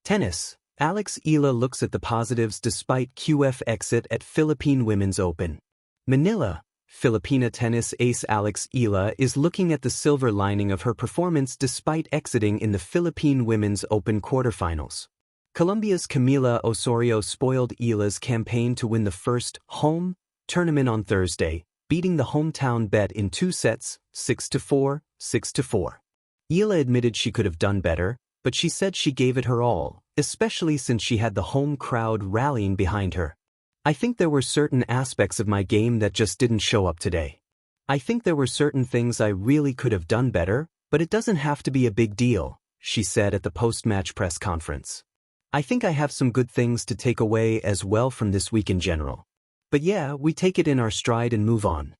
Tennis. Alex Eala looks at the positives despite QF exit at Philippine Women's Open. Manila. Filipina tennis ace Alex Eala is looking at the silver lining of her performance despite exiting in the Philippine Women's Open quarterfinals. Colombia's Camila Osorio spoiled Eala's campaign to win the first home tournament on Thursday, beating the hometown bet in 2 sets, 6-4, 6-4. Eala admitted she could have done better, but she said she gave it her all, especially since she had the home crowd rallying behind her. I think there were certain aspects of my game that just didn't show up today. I think there were certain things I really could have done better, but it doesn't have to be a big deal, she said at the post-match press conference. I think I have some good things to take away as well from this week in general. But yeah, we take it in our stride and move on.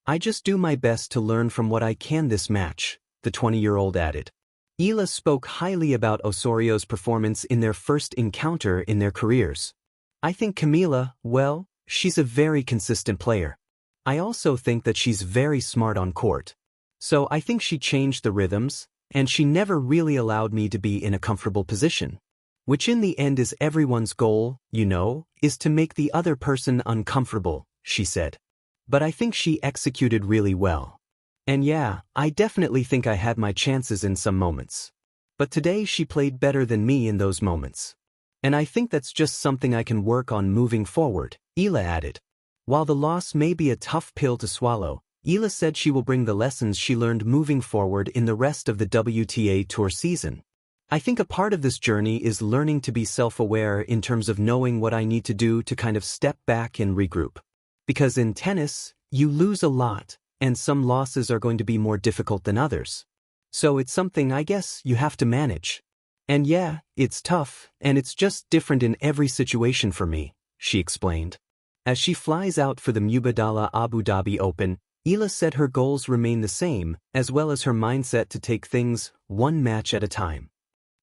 I just do my best to learn from what I can this match, the 20-year-old added. Eala spoke highly about Osorio's performance in their first encounter in their careers. I think Camila, well, she's a very consistent player. I also think that she's very smart on court. So I think she changed the rhythms, and she never really allowed me to be in a comfortable position. Which in the end is everyone's goal, is to make the other person uncomfortable, she said. But I think she executed really well. And yeah, I definitely think I had my chances in some moments. But today she played better than me in those moments. And I think that's just something I can work on moving forward, Eala added. While the loss may be a tough pill to swallow, Eala said she will bring the lessons she learned moving forward in the rest of the WTA Tour season. I think a part of this journey is learning to be self-aware in terms of knowing what I need to do to kind of step back and regroup. Because in tennis, you lose a lot, and some losses are going to be more difficult than others. So it's something I guess you have to manage. And yeah, it's tough, and it's just different in every situation for me, she explained. As she flies out for the Mubadala Abu Dhabi Open, Eala said her goals remain the same, as well as her mindset to take things one match at a time.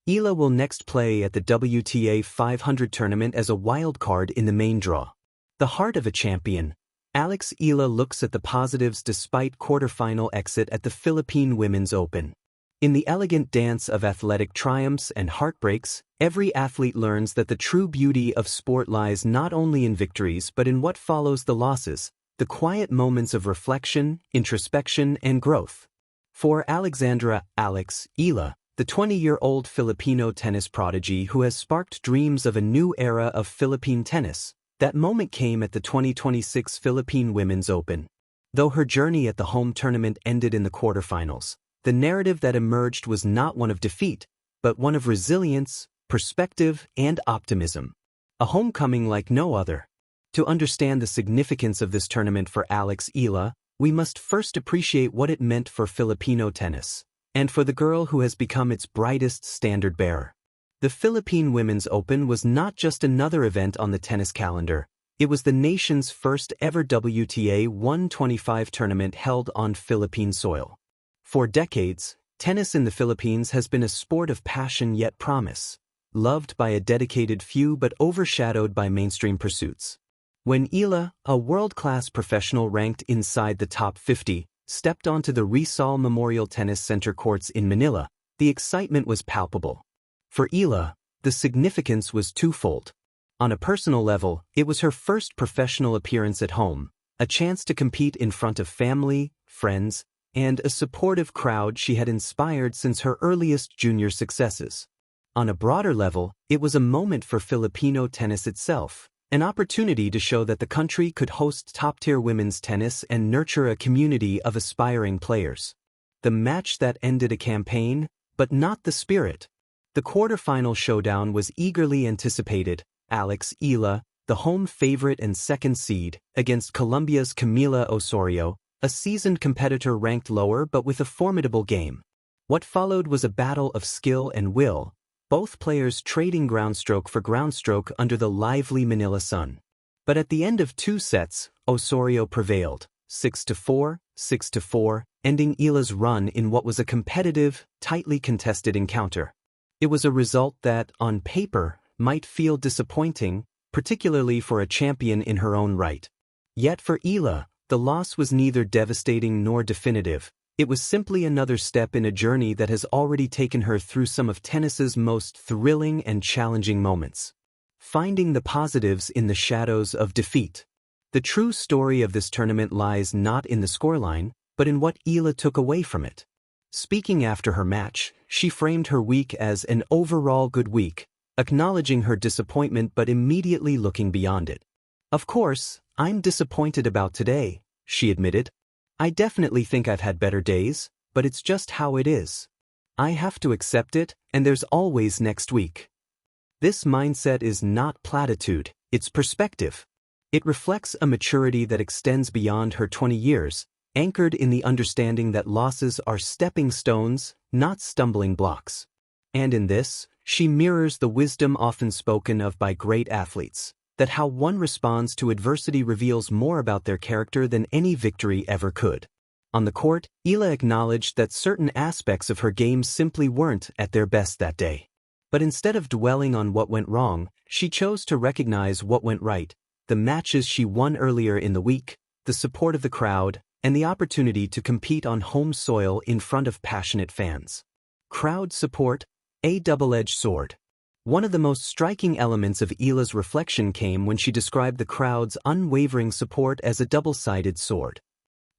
Eala will next play at the WTA 500 tournament as a wild card in the main draw. The heart of a champion. Alex Eala looks at the positives despite quarterfinal exit at the Philippine Women's Open. In the elegant dance of athletic triumphs and heartbreaks, every athlete learns that the true beauty of sport lies not only in victories but in what follows the losses, the quiet moments of reflection, introspection, and growth. For Alexandra Alex Eala, the 20-year-old Filipino tennis prodigy who has sparked dreams of a new era of Philippine tennis, that moment came at the 2026 Philippine Women's Open. Though her journey at the home tournament ended in the quarterfinals, the narrative that emerged was not one of defeat, but one of resilience, perspective, and optimism. A homecoming like no other. To understand the significance of this tournament for Alex Eala, we must first appreciate what it meant for Filipino tennis, and for the girl who has become its brightest standard-bearer. The Philippine Women's Open was not just another event on the tennis calendar, it was the nation's first ever WTA 125 tournament held on Philippine soil. For decades, tennis in the Philippines has been a sport of passion yet promise, loved by a dedicated few but overshadowed by mainstream pursuits. When Eala, a world-class professional ranked inside the top 50, stepped onto the Rizal Memorial Tennis Center courts in Manila, the excitement was palpable. For Eala, the significance was twofold. On a personal level, it was her first professional appearance at home, a chance to compete in front of family, friends, and a supportive crowd she had inspired since her earliest junior successes. On a broader level, it was a moment for Filipino tennis itself, an opportunity to show that the country could host top-tier women's tennis and nurture a community of aspiring players. The match that ended a campaign, but not the spirit. The quarterfinal showdown was eagerly anticipated. Alex Eala, the home favorite and second seed, against Colombia's Camila Osorio, a seasoned competitor ranked lower but with a formidable game. What followed was a battle of skill and will, both players trading groundstroke for groundstroke under the lively Manila sun. But at the end of 2 sets, Osorio prevailed, 6-4, 6-4, ending Eala's run in what was a competitive, tightly contested encounter. It was a result that, on paper, might feel disappointing, particularly for a champion in her own right. Yet for Eala, the loss was neither devastating nor definitive. It was simply another step in a journey that has already taken her through some of tennis's most thrilling and challenging moments. Finding the positives in the shadows of defeat. The true story of this tournament lies not in the scoreline, but in what Eala took away from it. Speaking after her match, she framed her week as an overall good week, acknowledging her disappointment but immediately looking beyond it. "Of course, I'm disappointed about today," she admitted. "I definitely think I've had better days, but it's just how it is. I have to accept it, and there's always next week." This mindset is not platitude, it's perspective. It reflects a maturity that extends beyond her 20 years, anchored in the understanding that losses are stepping stones, not stumbling blocks. And in this, she mirrors the wisdom often spoken of by great athletes, that how one responds to adversity reveals more about their character than any victory ever could. On the court, Eala acknowledged that certain aspects of her game simply weren't at their best that day. But instead of dwelling on what went wrong, she chose to recognize what went right: the matches she won earlier in the week, the support of the crowd, and the opportunity to compete on home soil in front of passionate fans. Crowd support, a double-edged sword. One of the most striking elements of Eala's reflection came when she described the crowd's unwavering support as a double-sided sword.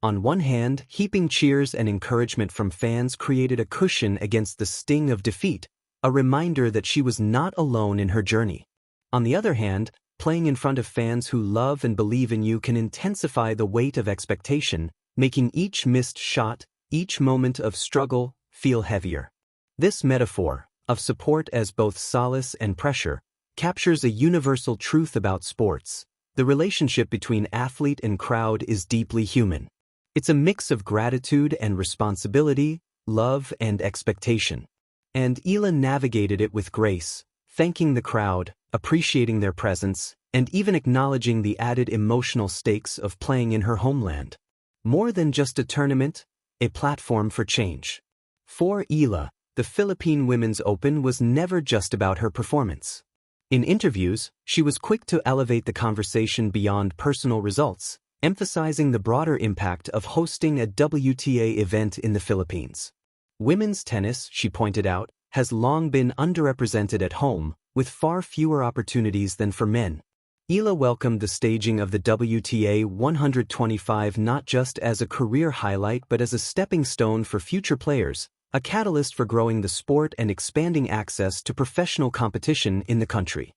On one hand, heaping cheers and encouragement from fans created a cushion against the sting of defeat, a reminder that she was not alone in her journey. On the other hand, playing in front of fans who love and believe in you can intensify the weight of expectation, making each missed shot, each moment of struggle, feel heavier. This metaphor, of support as both solace and pressure, captures a universal truth about sports. The relationship between athlete and crowd is deeply human. It's a mix of gratitude and responsibility, love and expectation. And Eala navigated it with grace, thanking the crowd, appreciating their presence, and even acknowledging the added emotional stakes of playing in her homeland. More than just a tournament, a platform for change. For Eala, the Philippine Women's Open was never just about her performance. In interviews, she was quick to elevate the conversation beyond personal results, emphasizing the broader impact of hosting a WTA event in the Philippines. Women's tennis, she pointed out, has long been underrepresented at home, with far fewer opportunities than for men. Eala welcomed the staging of the WTA 125 not just as a career highlight but as a stepping stone for future players, a catalyst for growing the sport and expanding access to professional competition in the country.